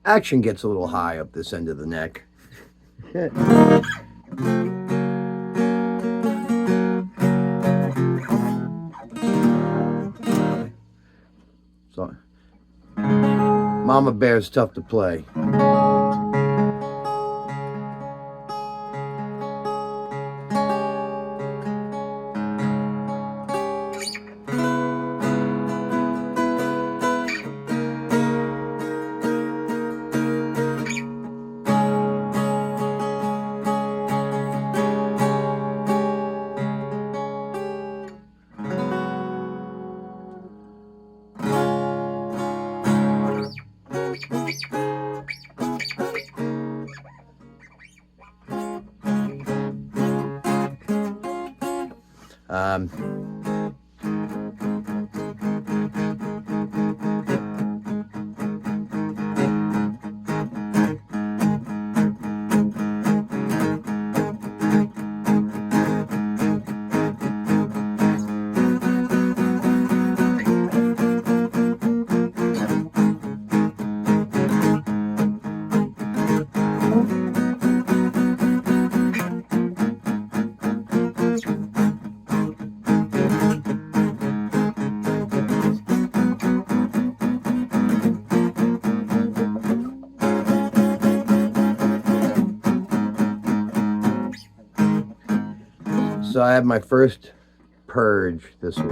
Action gets a little high up this end of the neck. So, Mama Bear's tough to play. Um, so I had my first purge this week.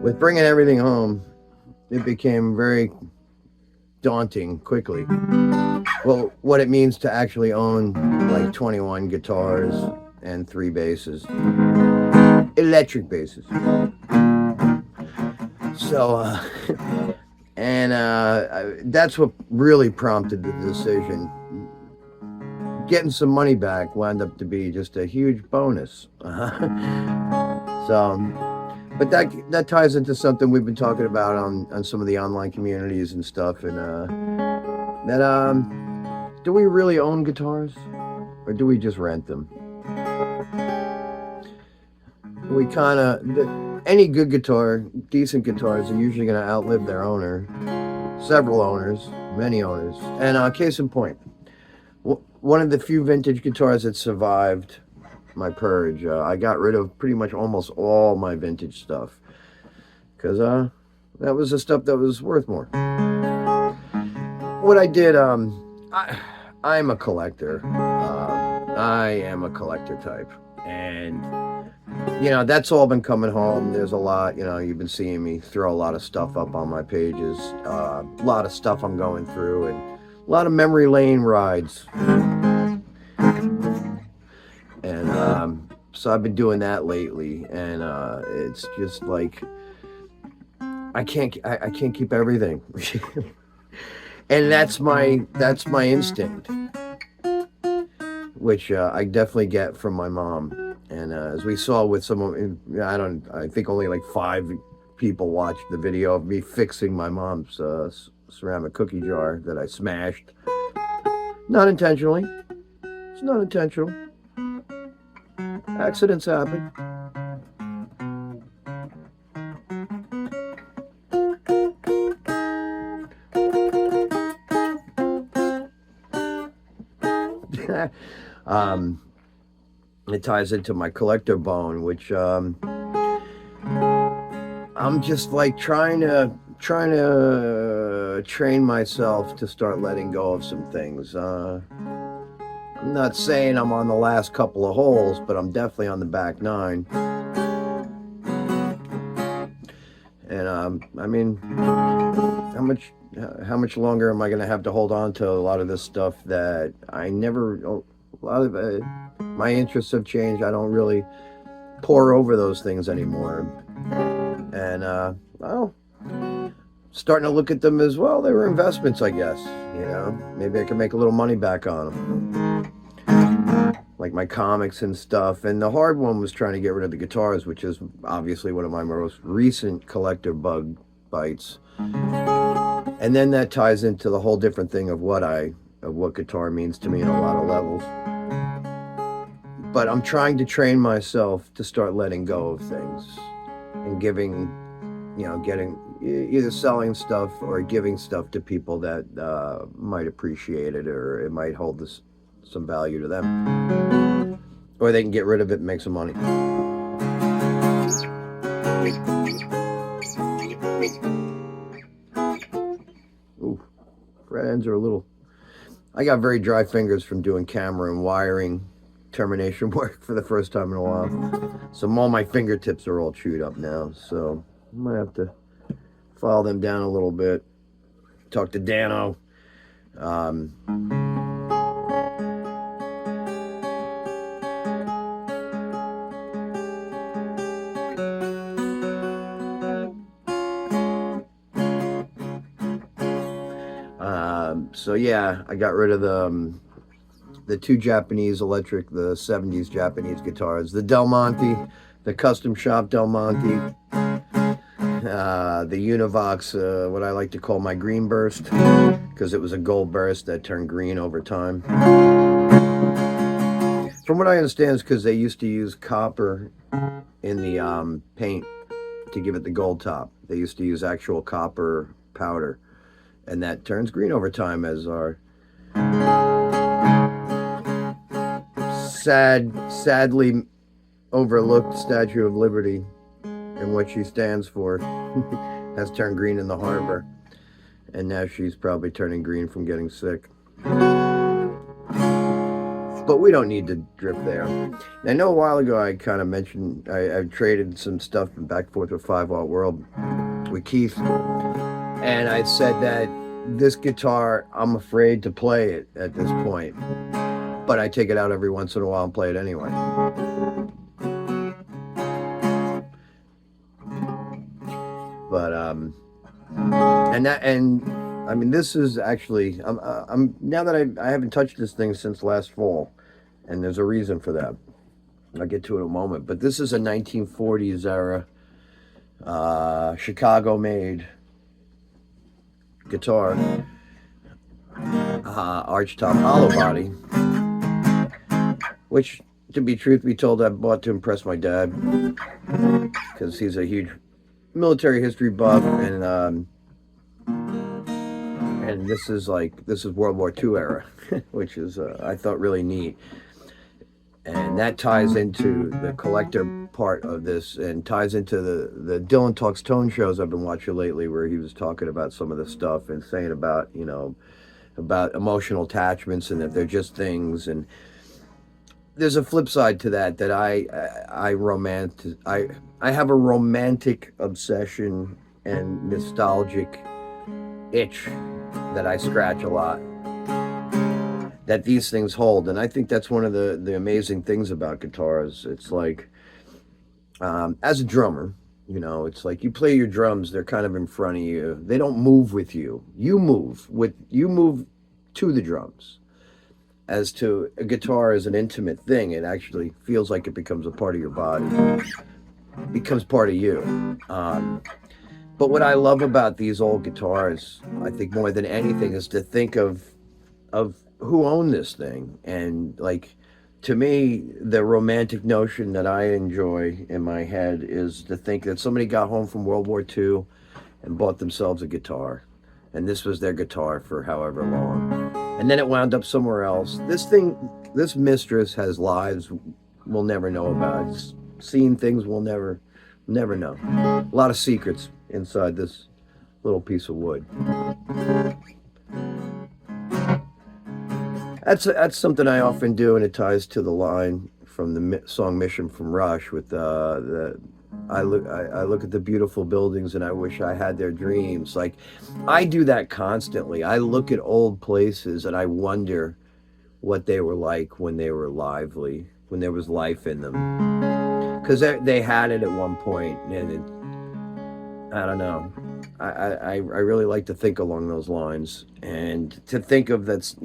With bringing everything home, it became very daunting quickly. Well, what it means to actually own like 21 guitars and 3 basses, electric basses. So, that's what really prompted the decision. Getting some money back wound up to be just a huge bonus. But that ties into something we've been talking about on some of the online communities and stuff. And do we really own guitars, or do we just rent them? We kind of, any good guitar, decent guitars are usually going to outlive their owner, several owners, many owners. And case in point, one of the few vintage guitars that survived my purge, I got rid of pretty much almost all my vintage stuff, because that was the stuff that was worth more. What I did, I'm a collector. I am a collector type, and that's all been coming home. There's a lot, you've been seeing me throw a lot of stuff up on my pages, a lot of stuff I'm going through, and a lot of memory lane rides. And so I've been doing that lately, and it's just like I can't keep everything. And that's my instinct, which I definitely get from my mom. And as we saw with someone, I think only like 5 people watched the video of me fixing my mom's ceramic cookie jar that I smashed. Not intentionally. It's not intentional. Accidents happen. It ties into my collector bone, which I'm just like trying to train myself to start letting go of some things. I'm not saying I'm on the last couple of holes, but I'm definitely on the back 9. And I mean, how much longer am I going to have to hold on to a lot of this stuff that I never? A lot of my interests have changed. I don't really pore over those things anymore. And well, starting to look at them as well. They were investments, I guess. Maybe I can make a little money back on them, like my comics and stuff. And the hard one was trying to get rid of the guitars, which is obviously one of my most recent collector bug bites. And then that ties into the whole different thing of what guitar means to me in a lot of levels. But I'm trying to train myself to start letting go of things and giving getting either selling stuff or giving stuff to people that might appreciate it, or it might hold some value to them, or they can get rid of it and make some money. Ooh, fret ends are a little. I got very dry fingers from doing camera and wiring termination work for the first time in a while. So all my fingertips are all chewed up now. So I might have to file them down a little bit. Talk to Dano. So yeah, I got rid of the two Japanese electric, the 70s Japanese guitars, the Del Monte, the custom shop Del Monte, the Univox, what I like to call my green burst, because it was a gold burst that turned green over time. From what I understand, is because they used to use copper in the paint to give it the gold top. They used to use actual copper powder, and that turns green over time, as our sadly overlooked Statue of Liberty and what she stands for has turned green in the harbor, and now she's probably turning green from getting sick. But we don't need to drift there. I know a while ago I kind of mentioned I traded some stuff back and forth with 5 Watt World with Keith, and I said that this guitar, I'm afraid to play it at this point, but I take it out every once in a while and play it anyway. But I mean, this is actually I'm now that I haven't touched this thing since last fall, and there's a reason for that. I'll get to it in a moment. But this is a 1940s era Chicago-made guitar, archtop hollow body, which, to be truth be told, I bought to impress my dad, because he's a huge military history buff, and this is World War II era, which is I thought really neat. And that ties into the collector part of this, and ties into the Dylan Talks Tone shows I've been watching lately, where he was talking about some of the stuff and saying about, about emotional attachments, and that they're just things. And there's a flip side to that I have a romantic obsession and nostalgic itch that I scratch a lot, that these things hold. And I think that's one of the amazing things about guitars. It's like, as a drummer, it's like you play your drums, they're kind of in front of you. They don't move with you. You move to the drums. As to a guitar is an intimate thing. It actually feels like it becomes a part of your body. It becomes part of you. But what I love about these old guitars, I think more than anything, is to think of who owned this thing. And like, to me, the romantic notion that I enjoy in my head is to think that somebody got home from World War II and bought themselves a guitar, and this was their guitar for however long, and then it wound up somewhere else. This mistress has lives we'll never know about. It's seen things we'll never know. A lot of secrets inside this little piece of wood. That's something I often do, and it ties to the line from the song "Mission" from Rush, with I look at the beautiful buildings and I wish I had their dreams. Like, I do that constantly. I look at old places and I wonder what they were like when they were lively, when there was life in them, because they had it at one point, and I don't know. I really like to think along those lines, and to think of that's,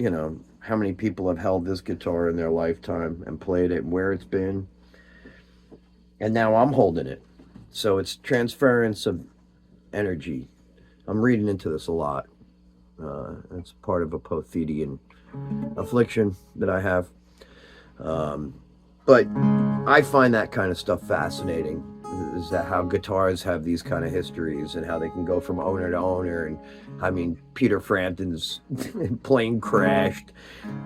how many people have held this guitar in their lifetime and played it, and where it's been. And now I'm holding it. So it's transference of energy. I'm reading into this a lot. It's part of a Pothedian affliction that I have. But I find that kind of stuff fascinating. is that how guitars have these kind of histories and how they can go from owner to owner. And I mean, Peter Frampton's plane crashed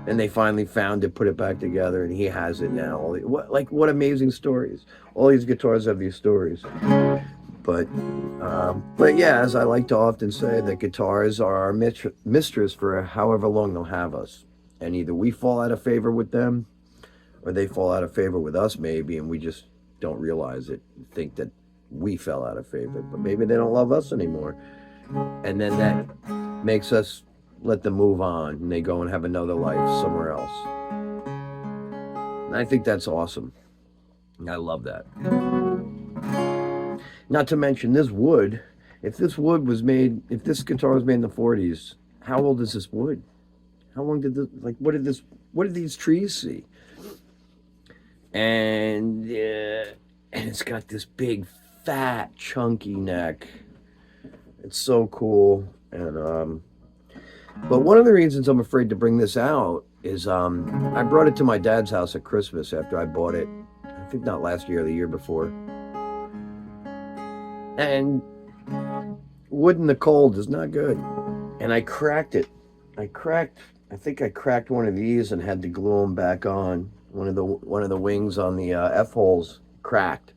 and they finally found it, put it back together, and he has it now. What amazing stories! All these guitars have these stories. But yeah, as I like to often say, that guitars are our mistress for however long they'll have us, and either we fall out of favor with them, or they fall out of favor with us, maybe, and we just don't realize it. Think that we fell out of favor, but maybe they don't love us anymore, and then that makes us let them move on, and they go and have another life somewhere else. And I think that's awesome. I love that. Not to mention this wood. If this guitar was made in the 40s, how old is this wood? How long did what did these trees see? And it's got this big, fat, chunky neck. It's so cool. And but one of the reasons I'm afraid to bring this out is I brought it to my dad's house at Christmas after I bought it. I think not last year, the year before. And wood in the cold is not good. And I cracked it. I think I cracked one of these and had to glue them back on. One of the wings on the F-holes cracked,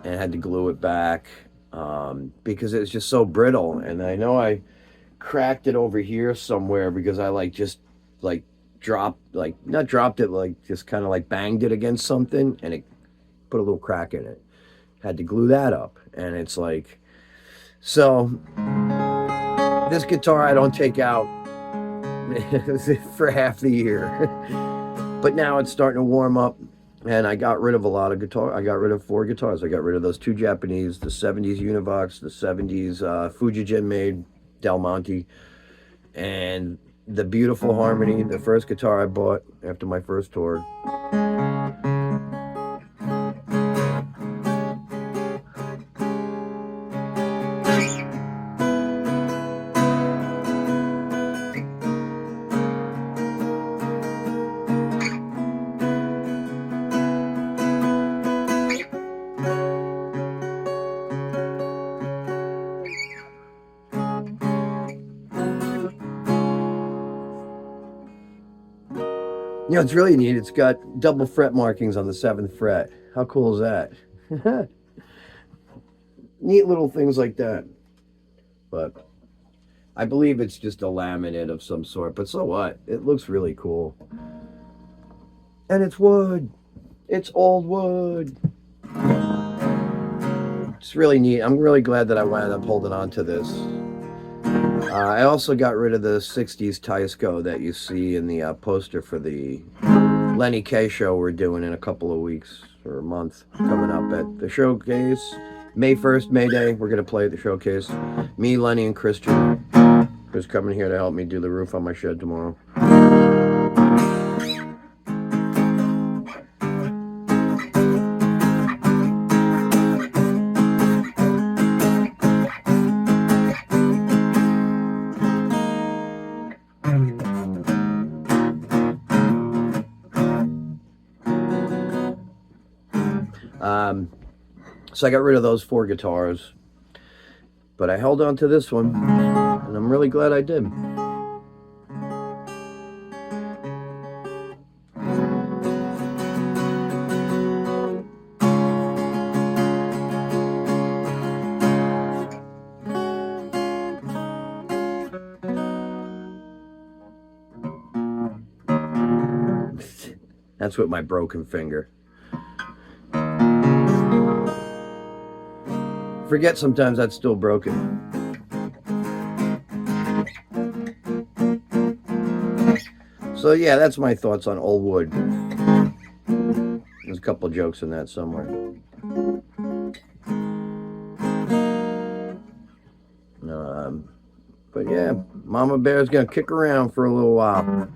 and had to glue it back because it was just so brittle. And I know I cracked it over here somewhere because I just dropped, not dropped it, just kind of banged it against something, and it put a little crack in it. Had to glue that up. And it's so this guitar I don't take out for half the year. But now it's starting to warm up, and I got rid of a lot of guitar. I got rid of 4 guitars. I got rid of those 2 Japanese, the 70s Univox, the 70s Fujijin made Del Monte, and the beautiful Harmony, the first guitar I bought after my first tour. You know, it's really neat. It's got double fret markings on the 7th fret. How cool is that? Neat little things like that. But I believe it's just a laminate of some sort. But so what? It looks really cool. And it's wood. It's old wood. It's really neat. I'm really glad that I wound up holding on to this. I also got rid of the 60s Teisco that you see in the poster for the Lenny K show we're doing in a couple of weeks or a month coming up at the showcase. May 1st, May Day, we're going to play at the showcase. Me, Lenny, and Christian, who's coming here to help me do the roof on my shed tomorrow. So I got rid of those 4 guitars, but I held on to this one, and I'm really glad I did. That's with my broken finger. Forget sometimes that's still broken. So yeah, that's my thoughts on old wood. There's a couple jokes in that somewhere. But yeah, Mama Bear's gonna kick around for a little while.